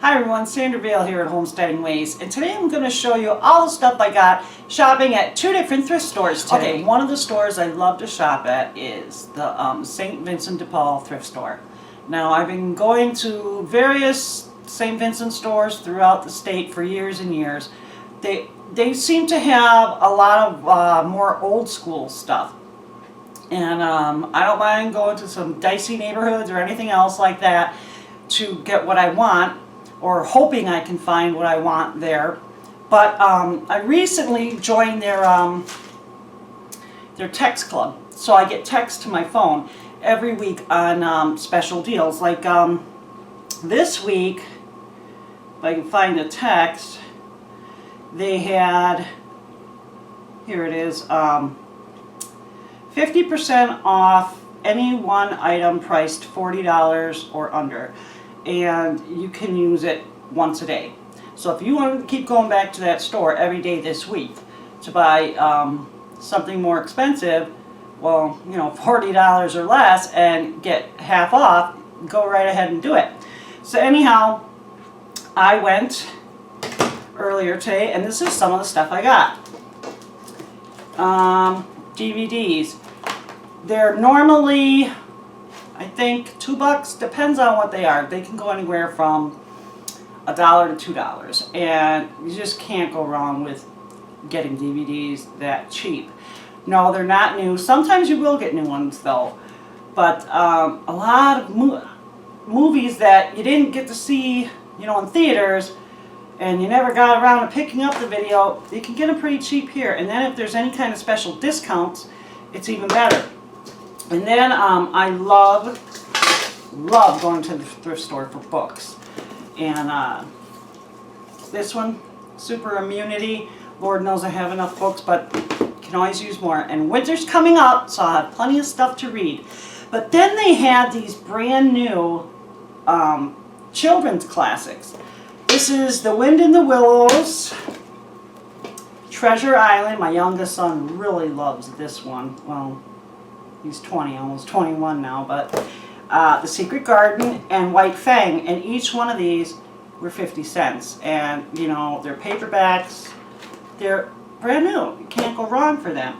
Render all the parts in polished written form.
Hi everyone, Sandra Vale here at Homesteading Ways, and today I'm going to show you all the stuff I got shopping at two different thrift stores today. Okay, one of the stores I love to shop at is the St. Vincent de Paul thrift store. Now I've been going to various St. Vincent stores throughout the state for years and years. They seem to have a lot of more old school stuff. And I don't mind going to some dicey neighborhoods or anything else like that to get what I want, or hoping I can find what I want there. But I recently joined their text club, so I get text to my phone every week on special deals. Like this week, if I can find the text, they had, here it is, 50% off any one item priced $40 or under, and you can use it once a day. So if you want to keep going back to that store every day this week to buy something more expensive, well, you know, $40 or less and get half off, go right ahead and do it. So anyhow, I went earlier today, and this is some of the stuff I got. DVDs. They're normally, I think, $2, depends on what they are. They can go anywhere from $1 to $2, and you just can't go wrong with getting DVDs that cheap. No, they're not new. Sometimes you will get new ones though, but a lot of movies that you didn't get to see, you know, in theaters, and you never got around to picking up the video, you can get them pretty cheap here. And then if there's any kind of special discounts, it's even better. And then I love going to the thrift store for books. And this one, Super Immunity. Lord knows I have enough books, but can always use more. And winter's coming up, so I'll have plenty of stuff to read. But then they had these brand new children's classics. This is The Wind in the Willows, Treasure Island. My youngest son really loves this one. Well, he's 20, almost 21 now, but The Secret Garden and White Fang, and each one of these were 50 cents. And, you know, they're paperbacks. They're brand new. You can't go wrong for them.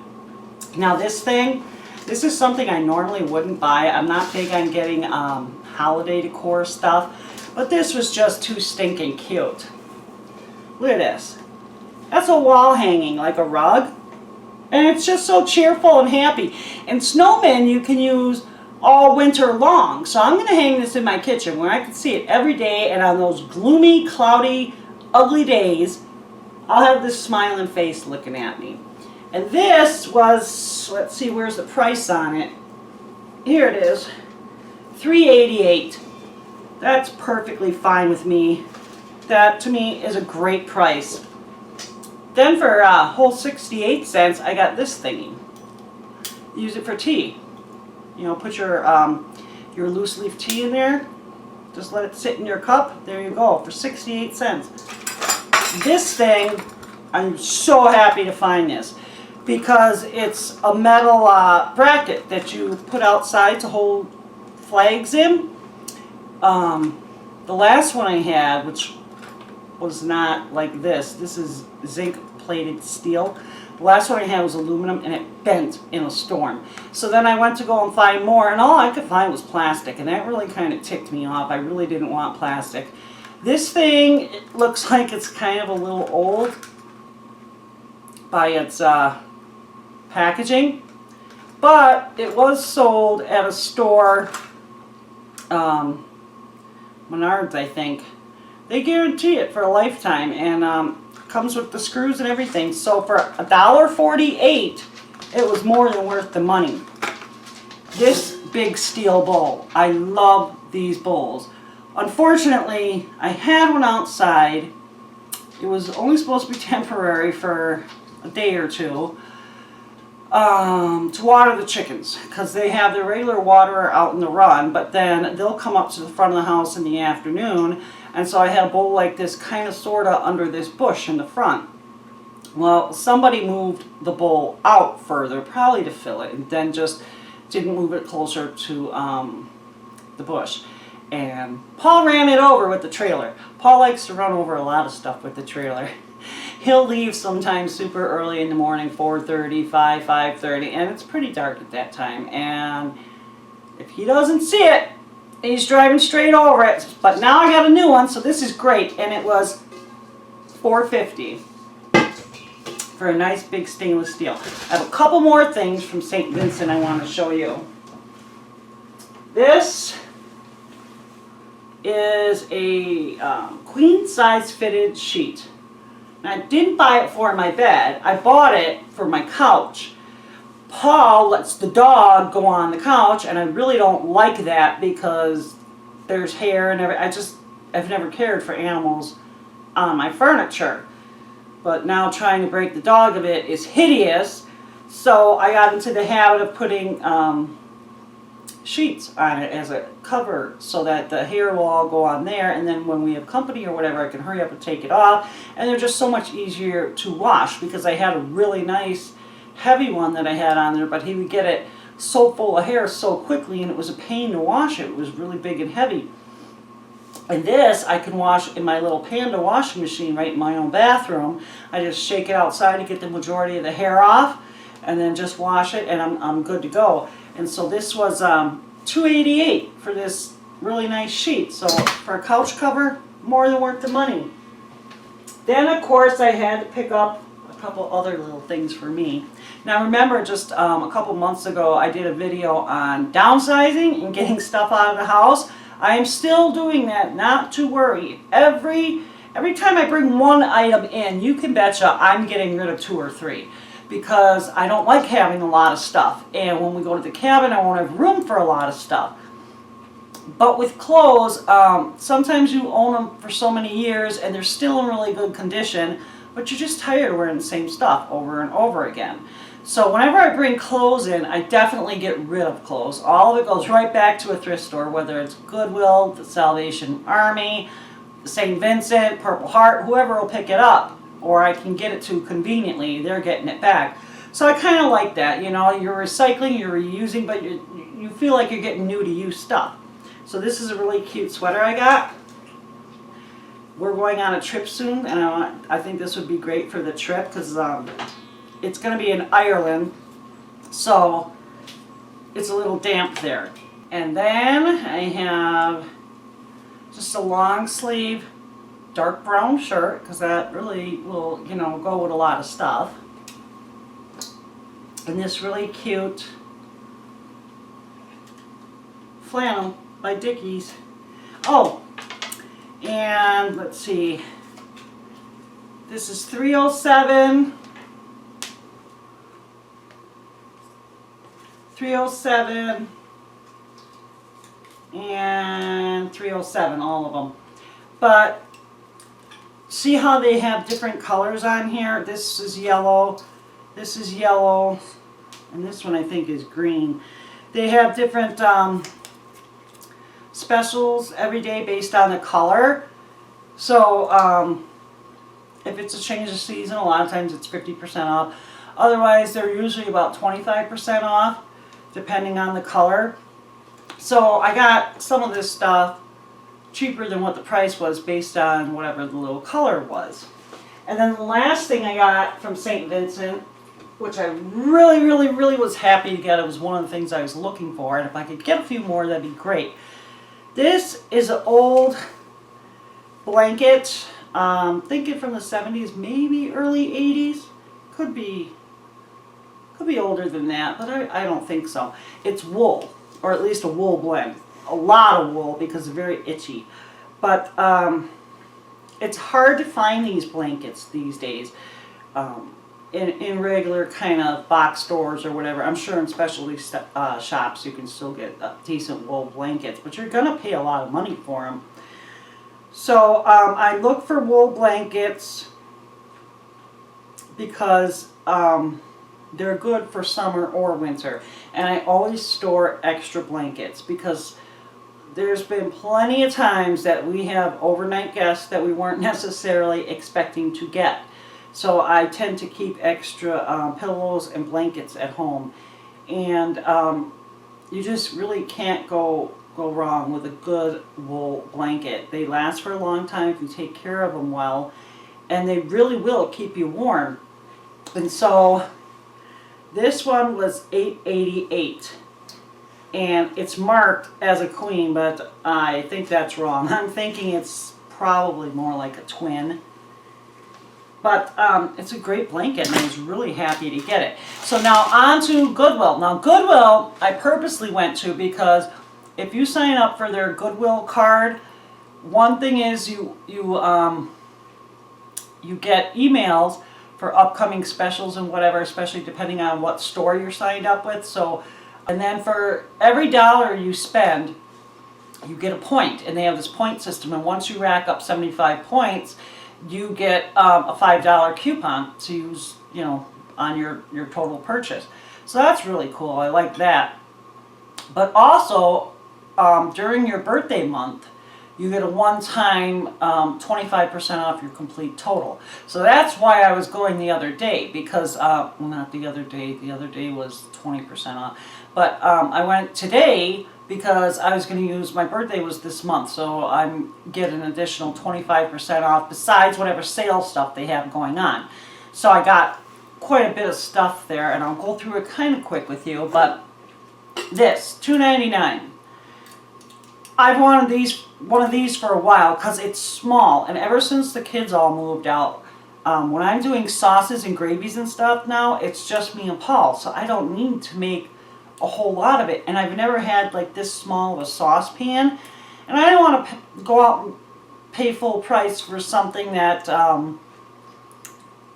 Now this is something I normally wouldn't buy. I'm not big on getting holiday decor stuff, but this was just too stinking cute. Look at this. That's a wall hanging, like a rug. And it's just so cheerful and happy. And snowmen you can use all winter long. So I'm going to hang this in my kitchen where I can see it every day. And on those gloomy, cloudy, ugly days, I'll have this smiling face looking at me. And this was, let's see, where's the price on it? Here it is, $3.88. That's perfectly fine with me. That, to me, is a great price. Then for a whole 68 cents, I got this thingy. Use it for tea. You know, put your loose leaf tea in there. Just let it sit in your cup. There you go, for 68 cents. This thing, I'm so happy to find this, because it's a metal bracket that you put outside to hold flags in. The last one I had, which was not like this. This is zinc plated steel. The last one I had was aluminum, and it bent in a storm. So then I went to go and find more, and all I could find was plastic, and that really kind of ticked me off. I really didn't want plastic. This thing, it looks like it's kind of a little old by its packaging, but it was sold at a store, Menards, I think. They guarantee it for a lifetime, and comes with the screws and everything. So for $1.48, it was more than worth the money. This big steel bowl, I love these bowls. Unfortunately, I had one outside. It was only supposed to be temporary for a day or two to water the chickens, because they have their regular water out in the run, but then they'll come up to the front of the house in the afternoon. And so I had a bowl like this, kind of sort of under this bush in the front. Well, somebody moved the bowl out further, probably to fill it, and then just didn't move it closer to the bush. and Paul ran it over with the trailer. Paul likes to run over a lot of stuff with the trailer. He'll leave sometimes super early in the morning, 4:30, 5:30, and it's pretty dark at that time. And if he doesn't see it, he's driving straight over it. But now I got a new one, so this is great. And it was $4.50 for a nice big stainless steel. I have a couple more things from St. Vincent I want to show you. This is a queen size fitted sheet. And I didn't buy it for my bed. I bought it for my couch. Paul lets the dog go on the couch, and I really don't like that because there's hair and everything. I've never cared for animals on my furniture. But now trying to break the dog of it is hideous. So I got into the habit of putting sheets on it as a cover so that the hair will all go on there, and then when we have company or whatever, I can hurry up and take it off. And they're just so much easier to wash because I had a really nice heavy one that I had on there, but he would get it so full of hair so quickly, and it was a pain to wash it. It was really big and heavy. And this I can wash in my little Panda washing machine right in my own bathroom. I just shake it outside to get the majority of the hair off, and then just wash it, and I'm good to go. And so this was $2.88 for this really nice sheet. So for a couch cover, more than worth the money. Then of course I had to pick up a couple other little things for me. Now remember, just a couple months ago I did a video on downsizing and getting stuff out of the house. I am still doing that, not to worry. Every time I bring one item in, you can betcha I'm getting rid of 2 or 3. Because I don't like having a lot of stuff. And when we go to the cabin, I won't have room for a lot of stuff. But with clothes, sometimes you own them for so many years and they're still in really good condition, but you're just tired of wearing the same stuff over and over again. So whenever I bring clothes in, I definitely get rid of clothes. All of it goes right back to a thrift store, whether it's Goodwill, the Salvation Army, St. Vincent, Purple Heart, whoever will pick it up. Or I can get it to conveniently, they're getting it back. So I kind of like that, you know, you're recycling, you're reusing, but you feel like you're getting new to use stuff. So this is a really cute sweater I got. We're going on a trip soon, and I think this would be great for the trip because it's going to be in Ireland, so it's a little damp there. And then I have just a long sleeve dark brown shirt because that really will, you know, go with a lot of stuff. And this really cute flannel by Dickies. Oh, and let's see. This is 307. 307 and 307, all of them. But see how they have different colors on here? This is yellow, this is yellow, and this one I think is green. They have different specials every day based on the color. So if it's a change of season, a lot of times it's 50% off. Otherwise, they're usually about 25% off, depending on the color. So I got some of this stuff cheaper than what the price was based on whatever the little color was. And then the last thing I got from St. Vincent, which I really was happy to get. It was one of the things I was looking for, and if I could get a few more, that'd be great. This is an old blanket, thinking from the 70s, maybe early 80s. Could be older than that, but I don't think so. It's wool, or at least a wool blend. A lot of wool because they're very itchy. But it's hard to find these blankets these days in regular kind of box stores or whatever. I'm sure in specialty shops you can still get decent wool blankets, but you're going to pay a lot of money for them. So I look for wool blankets because they're good for summer or winter. And I always store extra blankets because there's been plenty of times that we have overnight guests that we weren't necessarily expecting to get. So I tend to keep extra pillows and blankets at home. And you just really can't go go wrong with a good wool blanket. They last for a long time if you take care of them well, and they really will keep you warm. And so this one was $8.88, and it's marked as a queen, but I think that's wrong. I'm thinking it's probably more like a twin. But it's a great blanket, and I was really happy to get it. So now on to Goodwill. Now Goodwill I purposely went to because if you sign up for their Goodwill card, one thing is you get emails for upcoming specials and whatever, especially depending on what store you're signed up with. So, and then for every dollar you spend, you get a point, and they have this point system. And once you rack up 75 points, you get a $5 coupon to use, you know, on your total purchase. So that's really cool. I like that. But also, during your birthday month, you get a one-time 25% off your complete total. So that's why I was going the other day, because, well, not the other day was 20% off. But I went today because I was going to use, my birthday was this month, so I'm getting an additional 25% off besides whatever sales stuff they have going on. So I got quite a bit of stuff there, and I'll go through it kind of quick with you. But this, $2.99. I've wanted one of these for a while because it's small, and ever since the kids all moved out, when I'm doing sauces and gravies and stuff now, it's just me and Paul, so I don't need to make a whole lot of it. And I've never had like this small of a saucepan, and I don't want to go out and pay full price for something that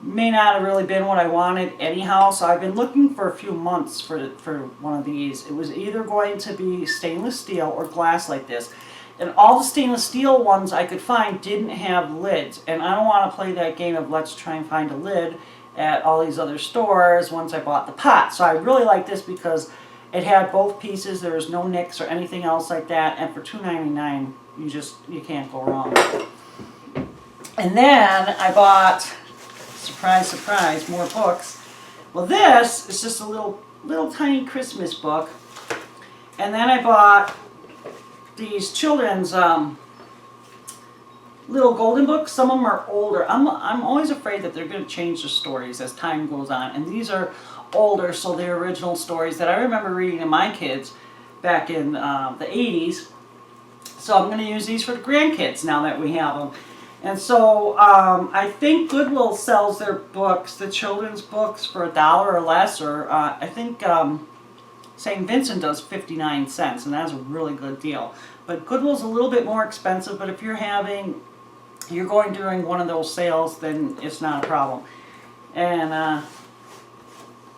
may not have really been what I wanted anyhow. So I've been looking for a few months for one of these. It was either going to be stainless steel or glass like this, and all the stainless steel ones I could find didn't have lids, and I don't want to play that game of let's try and find a lid at all these other stores once I bought the pot. So I really like this because it had both pieces. There was no nicks or anything else like that. And for $2.99, you can't go wrong. And then I bought, surprise, surprise, more books. Well, this is just a little tiny Christmas book. And then I bought these children's little golden books. Some of them are older. I'm always afraid that they're going to change the stories as time goes on. And these are older, so they're original stories that I remember reading to my kids back in the 80s. So I'm going to use these for the grandkids now that we have them. And so I think Goodwill sells their books, the children's books, for $1 or less, or I think St. Vincent does 59 cents, and that's a really good deal. But Goodwill's a little bit more expensive, but if you're going during one of those sales, then it's not a problem. And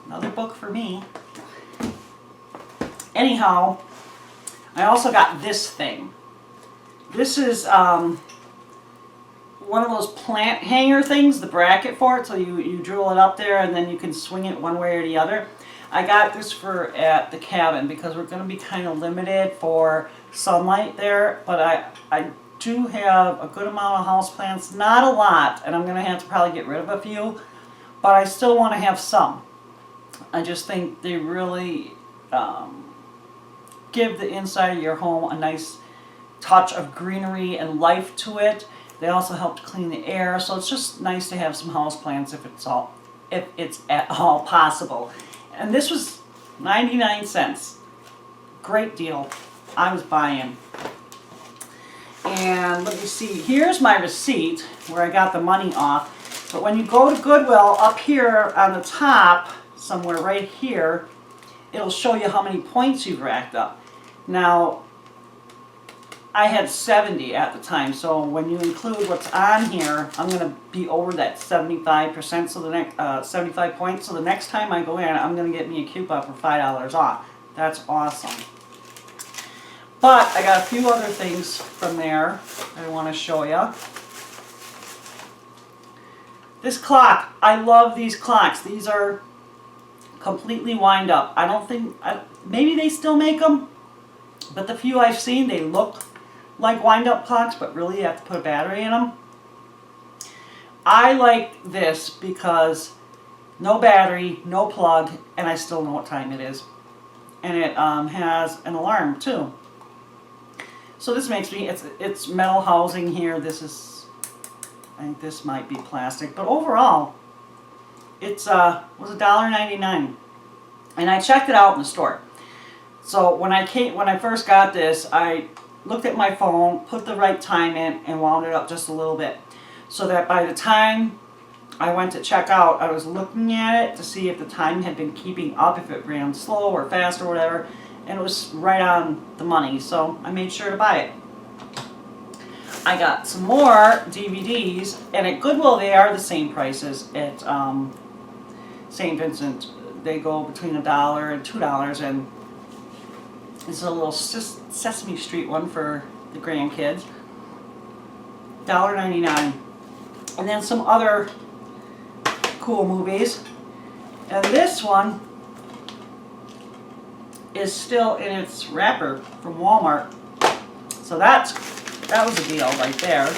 another book for me. Anyhow, I also got this thing. This is one of those plant hanger things, the bracket for it, so you drill it up there and then you can swing it one way or the other. I got this at the cabin because we're going to be kind of limited for sunlight there, but I do have a good amount of houseplants, not a lot, and I'm going to have to probably get rid of a few, but I still want to have some. I just think they really give the inside of your home a nice touch of greenery and life to it. They also help to clean the air, so it's just nice to have some houseplants if it's at all possible. And this was 99 cents. Great deal. I was buying. And let me see, here's my receipt where I got the money off. But when you go to Goodwill, up here on the top, somewhere right here, it'll show you how many points you've racked up. Now, I had 70 at the time, so when you include what's on here, I'm going to be over that 75%, so the next 75 points. So the next time I go in, I'm going to get me a coupon for $5 off. That's awesome. But I got a few other things from there I want to show you. This clock, I love these clocks. These are completely wind up. I don't think, maybe they still make them, but the few I've seen, they look like wind-up clocks, but really you have to put a battery in them. I like this because no battery, no plug, and I still know what time it is. And it has an alarm too. So this makes me, it's metal housing here. This is, I think this might be plastic, but overall, it's was $1.99, and I checked it out in the store. So when I first got this, I looked at my phone, put the right time in, and wound it up just a little bit, so that by the time I went to check out, I was looking at it to see if the time had been keeping up, if it ran slow or fast or whatever, and it was right on the money, so I made sure to buy it. I got some more DVDs, and at Goodwill they are the same prices at St. Vincent. They go between $1 and $2, and this is a little Sesame Street one for the grandkids. $1.99. And then some other cool movies. And this one is still in its wrapper from Walmart. So that was a deal right there.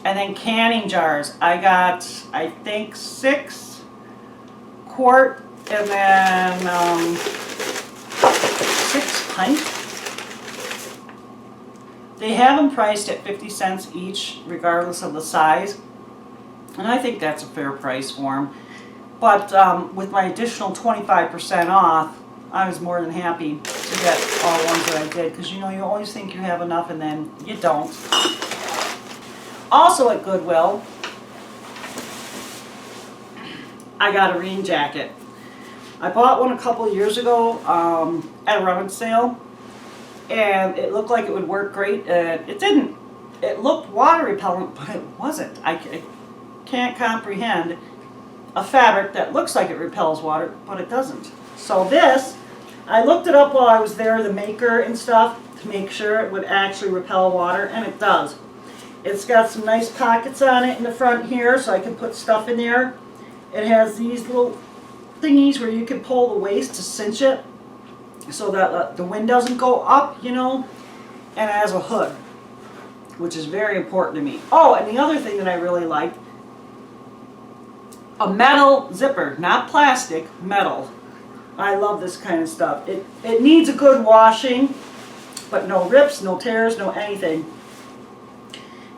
And then canning jars. I got, I think, 6 quart and then 6 pint. They have them priced at 50 cents each, regardless of the size. And I think that's a fair price for them. But with my additional 25% off, I was more than happy to get all the ones that I did. Because you know, you always think you have enough and then you don't. Also at Goodwill, I got a rain jacket. I bought one a couple years ago at a rummage sale. And it looked like it would work great. It didn't. It looked water repellent, but it wasn't. I can't comprehend a fabric that looks like it repels water, but it doesn't. So this, I looked it up while I was there, the maker and stuff, to make sure it would actually repel water, and it does. It's got some nice pockets on it in the front here, so I can put stuff in there. It has these little thingies where you can pull the waist to cinch it, so that the wind doesn't go up, you know, and it has a hood, which is very important to me. Oh, and the other thing that I really liked, a metal zipper, not plastic, metal. I love this kind of stuff. It needs a good washing, but no rips, no tears, no anything.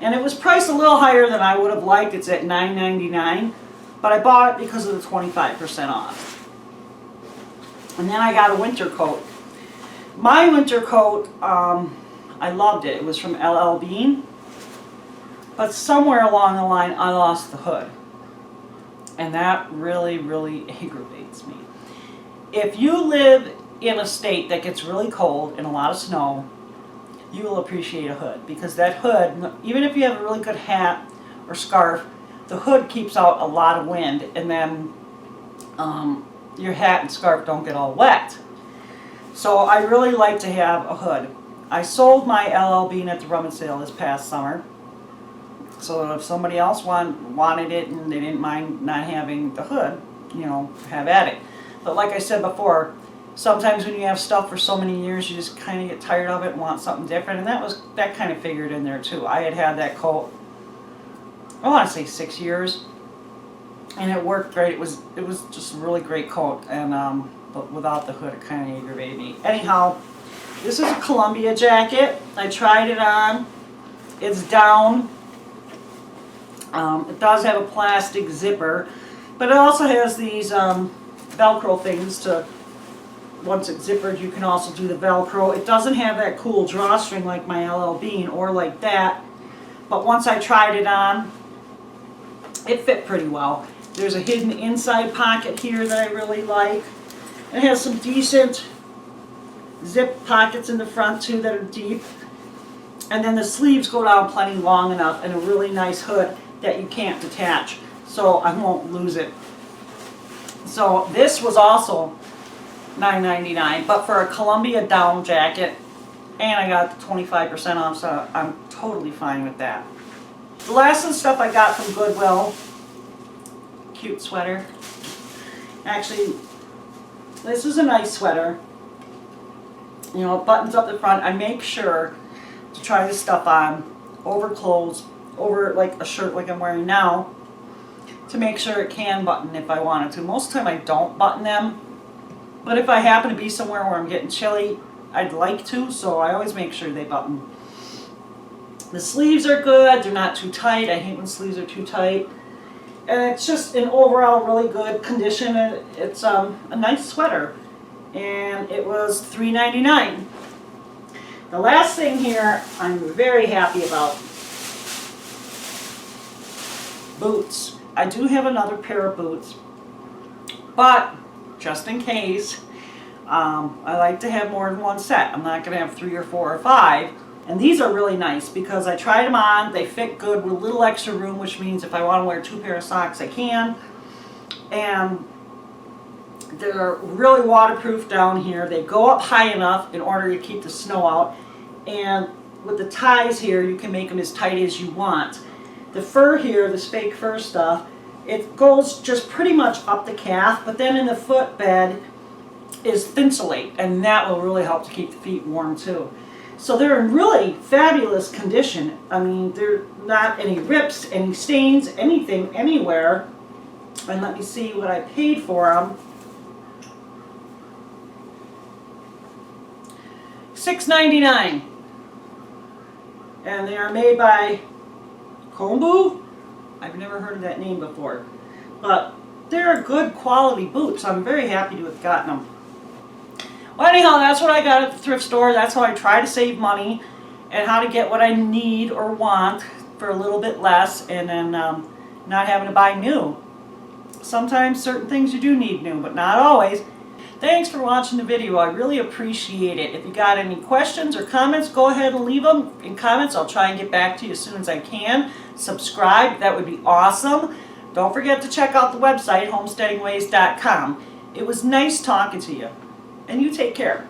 And it was priced a little higher than I would have liked. It's at $9.99, but I bought it because of the 25% off. And then I got a winter coat. My winter coat, I loved it. It was from LL Bean. But somewhere along the line, I lost the hood. And that really, really aggravates me. If you live in a state that gets really cold and a lot of snow, you will appreciate a hood. Because that hood, even if you have a really good hat or scarf, the hood keeps out a lot of wind. And then your hat and scarf don't get all wet. So I really like to have a hood. I sold my LL Bean at the rummage sale this past summer. So that if somebody else wanted it and they didn't mind not having the hood, you know, have at it. But like I said before, sometimes when you have stuff for so many years, you just kind of get tired of it and want something different. And that kind of figured in there too. I had that coat, I want to say 6 years. And it worked great. It was just a really great coat, and but without the hood, it kind of aggravated me. Anyhow, this is a Columbia jacket. I tried it on. It's down. It does have a plastic zipper, but it also has these Velcro things to. Once it's zippered, you can also do the Velcro. It doesn't have that cool drawstring like my LL Bean or like that, but once I tried it on, it fit pretty well. There's a hidden inside pocket here that I really like. It has some decent zip pockets in the front too that are deep. And then the sleeves go down plenty long enough, and a really nice hood that you can't detach, so I won't lose it. So this was also $9.99, but for a Columbia down jacket, and I got the 25% off, so I'm totally fine with that. The last of the stuff I got from Goodwill, cute sweater. Actually, this is a nice sweater. You know, it buttons up the front. I make sure to try this stuff on over clothes, over like a shirt like I'm wearing now, to make sure it can button if I wanted to. Most of the time I don't button them, but if I happen to be somewhere where I'm getting chilly, I'd like to, so I always make sure they button. The sleeves are good. They're not too tight. I hate when sleeves are too tight. And it's just in overall really good condition. And it's a nice sweater. And it was $3.99. The last thing here I'm very happy about. Boots. I do have another pair of boots. But just in case, I like to have more than one set. I'm not going to have 3 or 4 or 5. And these are really nice because I tried them on. They fit good with a little extra room, which means if I want to wear 2 pairs of socks, I can. And they're really waterproof down here. They go up high enough in order to keep the snow out. And with the ties here, you can make them as tight as you want. The fur here, this fake fur stuff, it goes just pretty much up the calf, but then in the footbed is Thinsulate, and that will really help to keep the feet warm too. So they're in really fabulous condition. I mean, they're not any rips, any stains, anything anywhere. And let me see what I paid for them. $6.99. And they are made by Kombu. I've never heard of that name before. But they're good quality boots. I'm very happy to have gotten them. Well, anyhow, that's what I got at the thrift store. That's how I try to save money and how to get what I need or want for a little bit less, and then not having to buy new. Sometimes certain things you do need new, but not always. Thanks for watching the video. I really appreciate it. If you got any questions or comments, go ahead and leave them in comments. I'll try and get back to you as soon as I can. Subscribe. That would be awesome. Don't forget to check out the website, homesteadingways.com. It was nice talking to you. And you take care.